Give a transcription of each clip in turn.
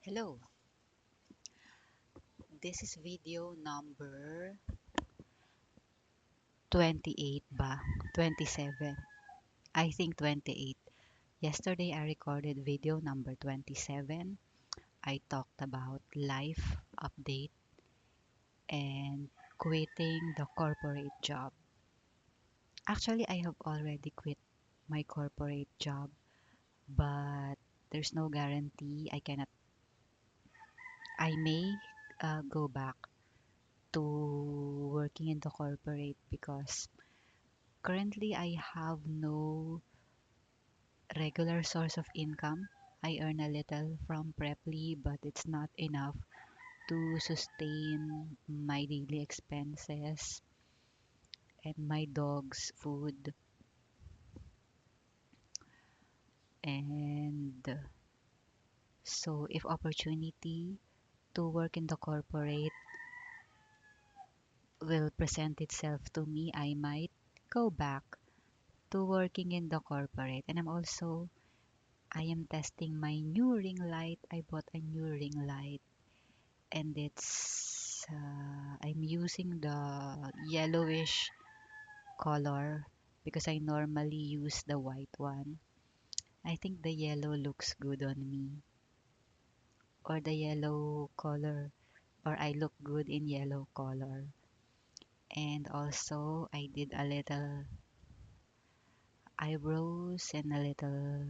Hello, this is video number 28 ba? 27. I think 28. Yesterday I recorded video number 27. I talked about life update and quitting the corporate job. Actually, I have already quit my corporate job, but there's no guarantee I may go back to working in the corporate because currently, I have no regular source of income. I earn a little from Preply, but it's not enough to sustain my daily expenses and my dog's food. And so, if opportunity to work in the corporate will present itself to me, I might go back to working in the corporate. And I am testing my new ring light. I bought a new ring light and I'm using the yellowish color because I normally use the white one. I think the yellow looks good on me, or the yellow color, or I look good in yellow color. And also I did a little eyebrows and a little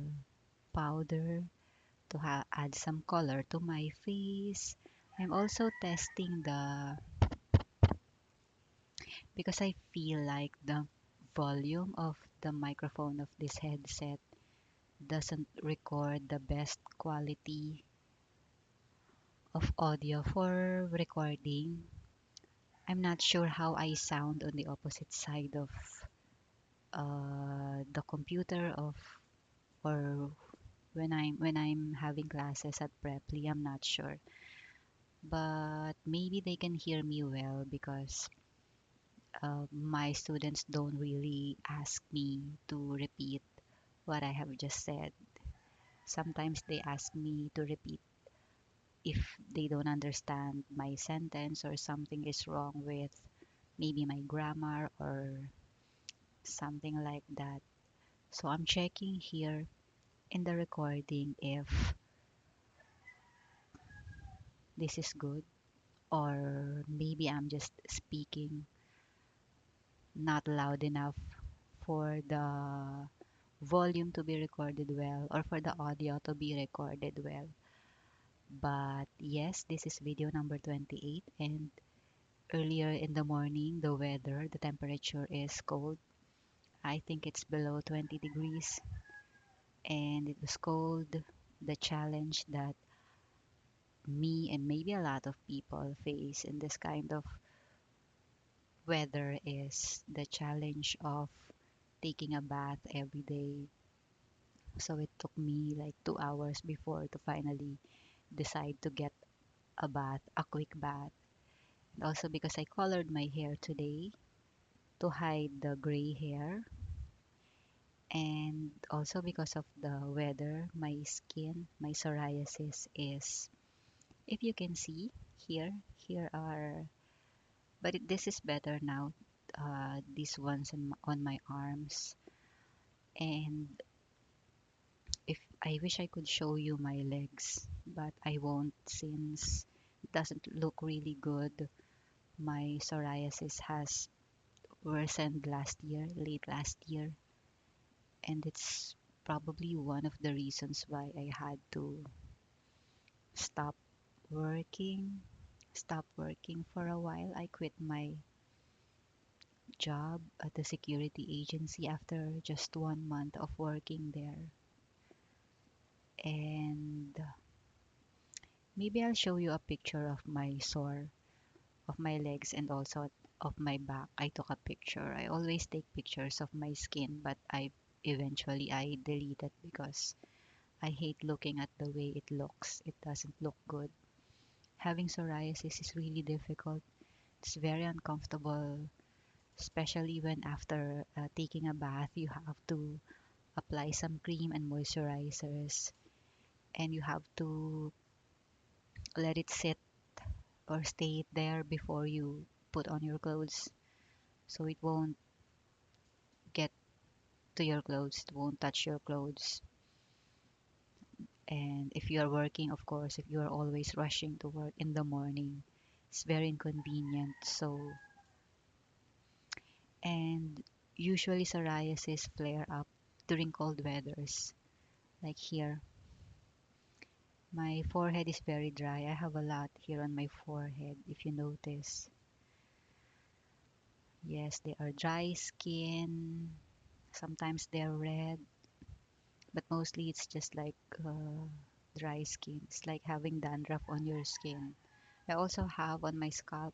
powder to add some color to my face. I'm also testing the because I feel like the volume of the microphone of this headset doesn't record the best quality of audio for recording. I'm not sure how I sound on the opposite side of the computer of or when I'm having classes at Preply. I'm not sure, but maybe they can hear me well because my students don't really ask me to repeat what I have just said. Sometimes they ask me to repeat if they don't understand my sentence or something is wrong with maybe my grammar or something like that. So I'm checking here in the recording if this is good or maybe I'm just speaking not loud enough for the volume to be recorded well or for the audio to be recorded well. But yes, this is video number 28 and earlier in the morning, the temperature is cold. I think it's below 20 degrees and it was cold. The challenge that me and maybe a lot of people face in this kind of weather is the challenge of taking a bath every day. So it took me like 2 hours before to finally decide to get a quick bath. And also because I colored my hair today to hide the gray hair, and also because of the weather, my psoriasis is, if you can see here are, but this is better now. These ones on my arms, and if I wish I could show you my legs, but I won't since it doesn't look really good. My psoriasis has worsened late last year, and it's probably one of the reasons why I had to stop working. Stop working for a while. I quit my job at the security agency after just 1 month of working there. And maybe I'll show you a picture of my sore of my legs and also of my back. I took a picture. I always take pictures of my skin, but I delete it because I hate looking at the way it looks. It doesn't look good. Having psoriasis is really difficult. It's very uncomfortable, especially when after taking a bath, you have to apply some cream and moisturizers, and you have to let it sit or stay there before you put on your clothes, so it won't get to your clothes, it won't touch your clothes. And if you are working, of course, if you are always rushing to work in the morning, it's very inconvenient. So, and usually psoriasis flare up during cold weathers. Like here, my forehead is very dry. I have a lot here on my forehead, if you notice. Yes, they are dry skin. Sometimes they're red, but mostly it's just like dry skin. It's like having dandruff on your skin. I also have on my scalp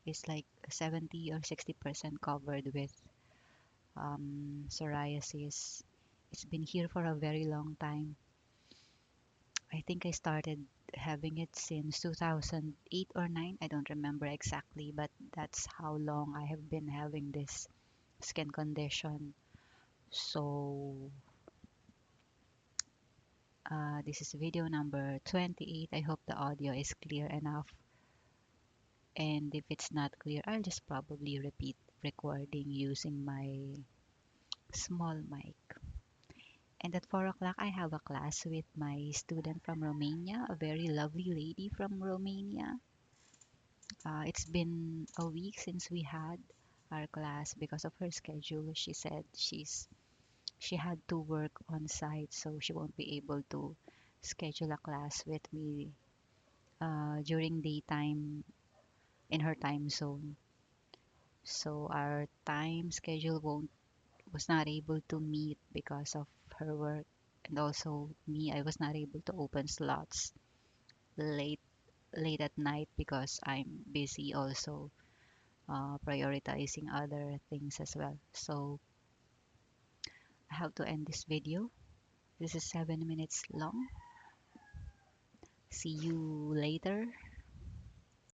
is like 70 or 60% covered with psoriasis. It's been here for a very long time. I think I started having it since 2008 or 9. I don't remember exactly, but that's how long I have been having this skin condition. So, this is video number 28. I hope the audio is clear enough. And if it's not clear, I'll just probably repeat recording using my small mic. And at 4 o'clock, I have a class with my student from Romania, a very lovely lady from Romania. It's been a week since we had our class because of her schedule. She said she had to work on site, so she won't be able to schedule a class with me during daytime in her time zone. So our time schedule won't was not able to meet because of her work, and also me, I was not able to open slots late late at night because I'm busy also prioritizing other things as well. So I have to end this video. This is 7 minutes long. See you later.